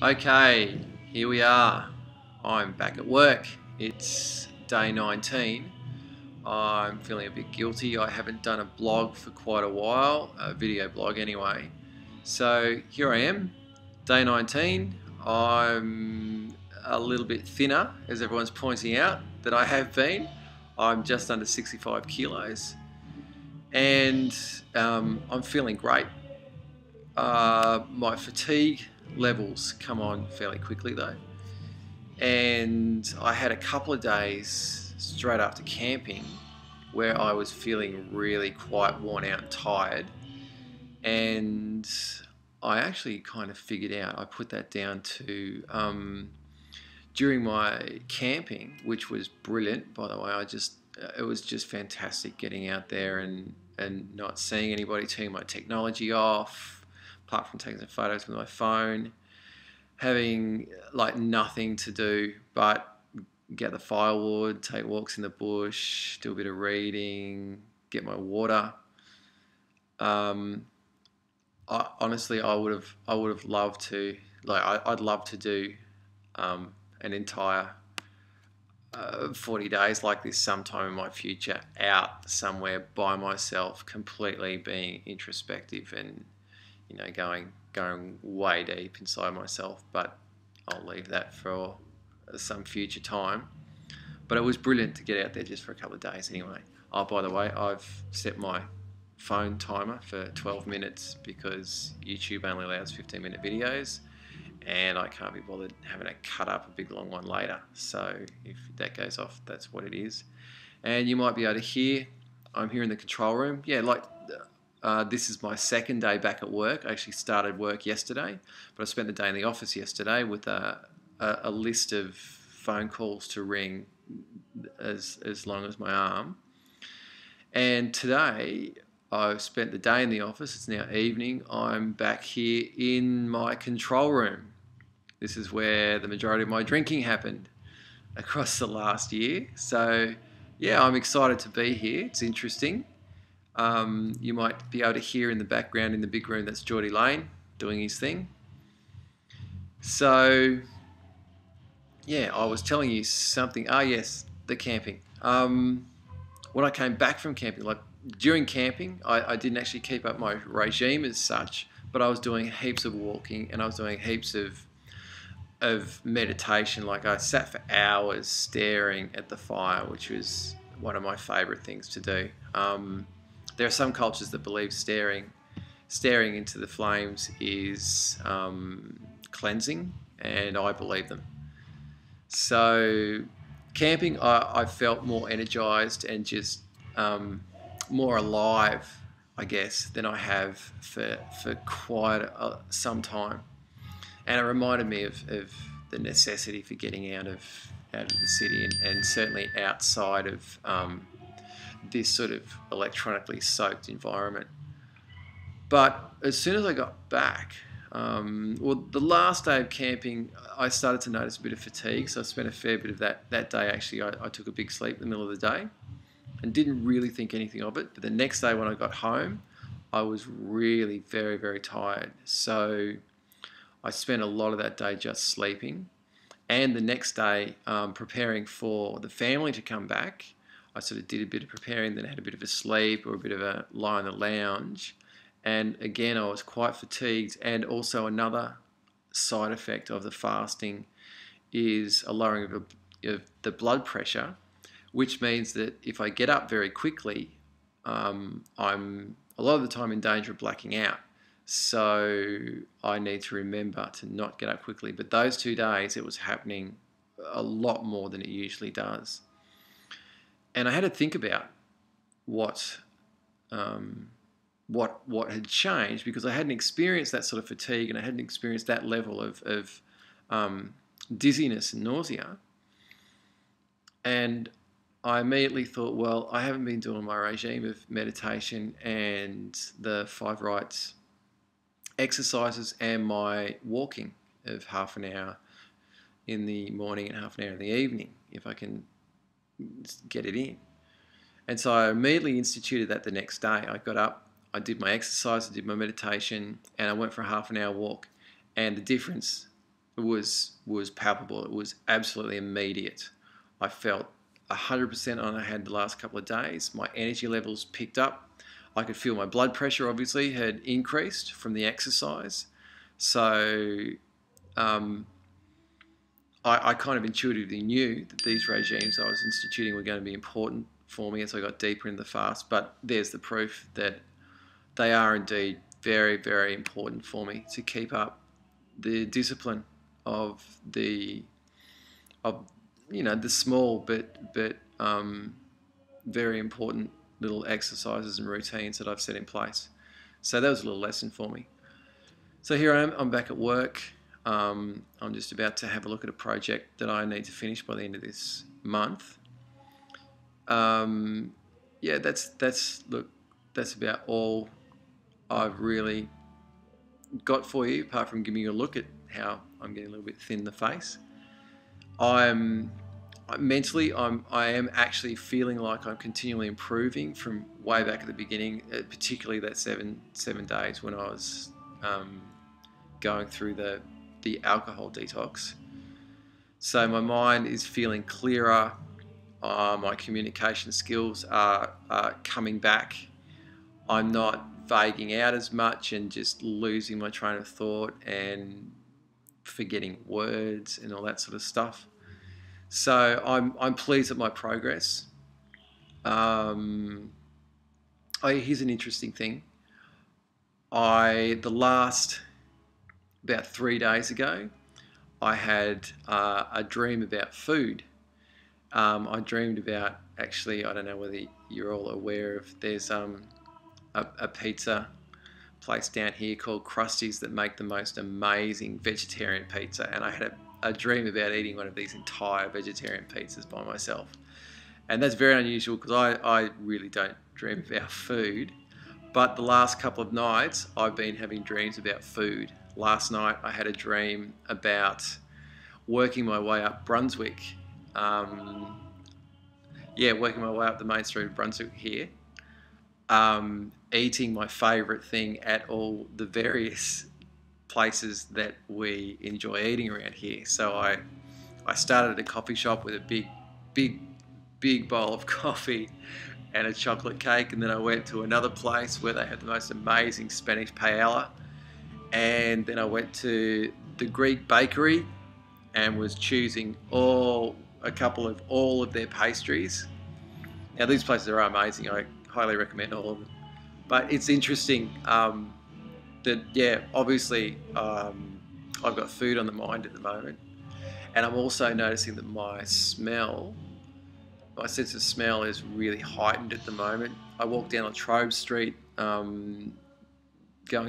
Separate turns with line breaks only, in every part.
Okay, here we are. I'm back at work. It's day 19. I'm feeling a bit guilty. I haven't done a blog for quite a while, a video blog anyway. So here I am, day 19. I'm a little bit thinner, as everyone's pointing out, than I have been. I'm just under 65 kilos and I'm feeling great. My fatigue levels come on fairly quickly though, and I had a couple of days straight after camping where I was feeling really quite worn out and tired, and I actually kind of figured out, I put that down to during my camping, which was brilliant by the way. It was just fantastic getting out there and not seeing anybody, turning my technology off, apart from taking some photos with my phone, having like nothing to do but get the firewood, take walks in the bush, do a bit of reading, get my water. Honestly, I would have loved to, I'd love to do an entire 40 days like this sometime in my future, out somewhere by myself, completely being introspective and going way deep inside myself. But I'll leave that for some future time. But it was brilliant to get out there just for a couple of days anyway. Oh, by the way, I've set my phone timer for 12 minutes because YouTube only allows 15-minute videos, and I can't be bothered having to cut up a big long one later. So if that goes off, that's what it is. And you might be able to hear, I'm here in the control room. Yeah, this is my second day back at work. I actually started work yesterday, but I spent the day in the office yesterday with a list of phone calls to ring as long as my arm. And today I've spent the day in the office. It's now evening. I'm back here in my control room. This is where the majority of my drinking happened across the last year. So yeah, I'm excited to be here. It's interesting. You might be able to hear in the background in the big room, that's Geordie Lane doing his thing. So yeah, I was telling you something. Ah yes, the camping. When I came back from camping, like during camping, I didn't actually keep up my regime as such, but I was doing heaps of walking and I was doing heaps of meditation. Like I sat for hours staring at the fire, which was one of my favourite things to do. There are some cultures that believe staring into the flames is cleansing, and I believe them. So camping, I felt more energized and just more alive, I guess, than I have for quite some time. And it reminded me of the necessity for getting out of the city and certainly outside of this sort of electronically soaked environment. But as soon as I got back, the last day of camping, I started to notice a bit of fatigue. So I spent a fair bit of that day. Actually, I took a big sleep in the middle of the day and didn't really think anything of it. But the next day when I got home, I was really very, very tired. So I spent a lot of that day just sleeping. And the next day, preparing for the family to come back, I sort of did a bit of preparing, then had a bit of a sleep or a bit of a lie in the lounge. And again, I was quite fatigued. And also another side effect of the fasting is a lowering of the blood pressure, which means that if I get up very quickly, I'm a lot of the time in danger of blacking out. So I need to remember to not get up quickly. But those 2 days, it was happening a lot more than it usually does. And I had to think about what had changed, because I hadn't experienced that sort of fatigue and I hadn't experienced that level of dizziness and nausea. And I immediately thought, well, I haven't been doing my regime of meditation and the 5 rights exercises and my walking of half an hour in the morning and half an hour in the evening, if I can get it in. And so I immediately instituted that the next day. I got up, I did my exercise, I did my meditation, and I went for a half an hour walk. and the difference was palpable. It was absolutely immediate. I felt 100% on I had the last couple of days. My energy levels picked up. I could feel my blood pressure obviously had increased from the exercise. So I kind of intuitively knew that these regimes I was instituting were going to be important for me as I got deeper in the fast. But there's the proof that they are indeed very, very important for me to keep up the discipline of the small but very important little exercises and routines that I've set in place. So that was a little lesson for me. So here I am, I'm back at work. I'm just about to have a look at a project that I need to finish by the end of this month. Yeah, that's about all I've really got for you, apart from giving you a look at how I'm getting a little bit thin in the face. I am actually feeling like I'm continually improving from way back at the beginning, particularly that seven days when I was going through the alcohol detox. So my mind is feeling clearer. My communication skills are coming back. I'm not vaguing out as much and just losing my train of thought and forgetting words and all that sort of stuff. So I'm pleased at my progress. Here's an interesting thing. About 3 days ago, I had a dream about food. I dreamed about, actually, I don't know whether you're all aware of, there's a pizza place down here called Krusty's that make the most amazing vegetarian pizza, and I had a dream about eating one of these entire vegetarian pizzas by myself. And that's very unusual because I really don't dream about food, but the last couple of nights I've been having dreams about food. Last night I had a dream about working my way up Brunswick, working my way up the main street of Brunswick here, eating my favourite thing at all the various places that we enjoy eating around here. So I started at a coffee shop with a big bowl of coffee and a chocolate cake, and then I went to another place where they had the most amazing Spanish paella, and then I went to the Greek bakery and was choosing all of their pastries. Now these places are amazing. I highly recommend all of them. But it's interesting that obviously I've got food on the mind at the moment, and I'm also noticing that my sense of smell is really heightened at the moment. I walked down Latrobe Street going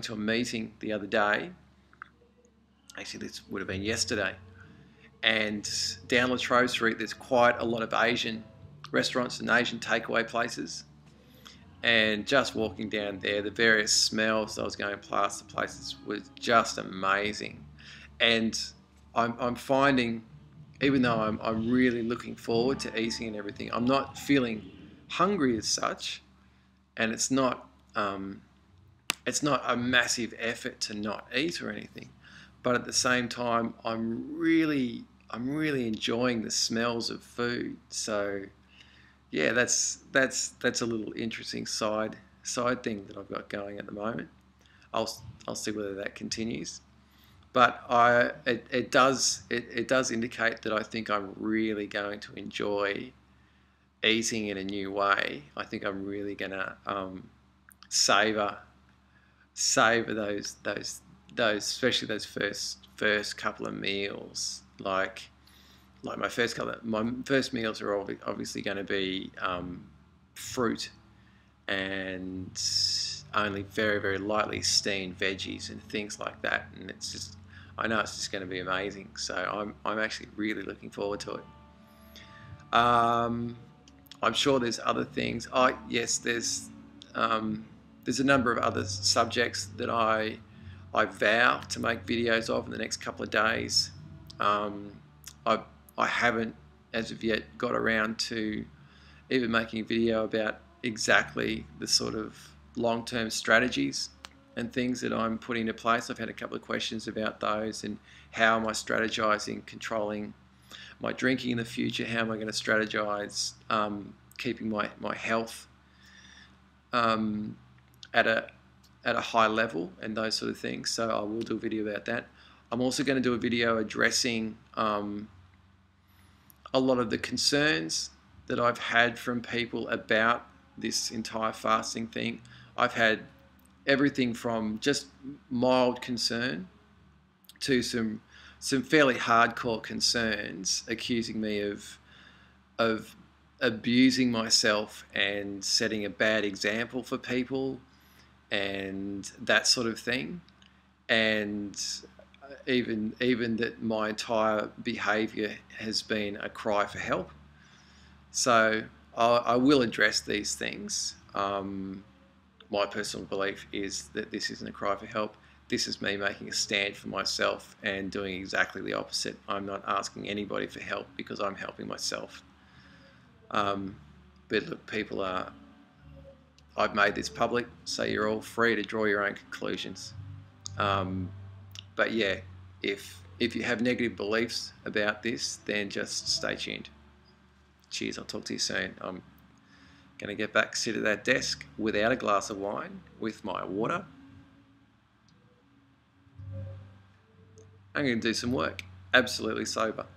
to a meeting the other day. Actually, this would have been yesterday. And down Latrobe Street, there's quite a lot of Asian restaurants and Asian takeaway places. And just walking down there, the various smells I was going past the places was just amazing. And I'm finding, even though I'm really looking forward to eating and everything, I'm not feeling hungry as such, and it's not a massive effort to not eat or anything. But at the same time, I'm really enjoying the smells of food. So yeah, that's a little interesting side thing that I've got going at the moment. I'll see whether that continues. But it does indicate that I think I'm really going to enjoy eating in a new way. I think I'm really gonna savor those especially those first couple of meals. Like my first meals are obviously going to be fruit and only very, very lightly steamed veggies and things like that. And I know it's just going to be amazing. So I'm actually really looking forward to it. I'm sure there's other things. Yes, there's a number of other subjects that I vow to make videos of in the next couple of days. I haven't, as of yet, got around to even making a video about exactly the sort of long-term strategies and things that I'm putting into place. I've had a couple of questions about those and how am I strategizing, controlling my drinking in the future, how am I going to strategize keeping my health at a high level and those sort of things. So I will do a video about that. I'm also going to do a video addressing a lot of the concerns that I've had from people about this entire fasting thing. I've had everything from just mild concern to some fairly hardcore concerns accusing me of abusing myself and setting a bad example for people and that sort of thing, and even that my entire behavior has been a cry for help. So I will address these things. My personal belief is that this isn't a cry for help. This is me making a stand for myself and doing exactly the opposite. I'm not asking anybody for help because I'm helping myself. But look, I've made this public, so you're all free to draw your own conclusions. But yeah, if you have negative beliefs about this, then just stay tuned. Cheers, I'll talk to you soon. I'm going to get back, sit at that desk without a glass of wine, with my water. I'm going to do some work, absolutely sober.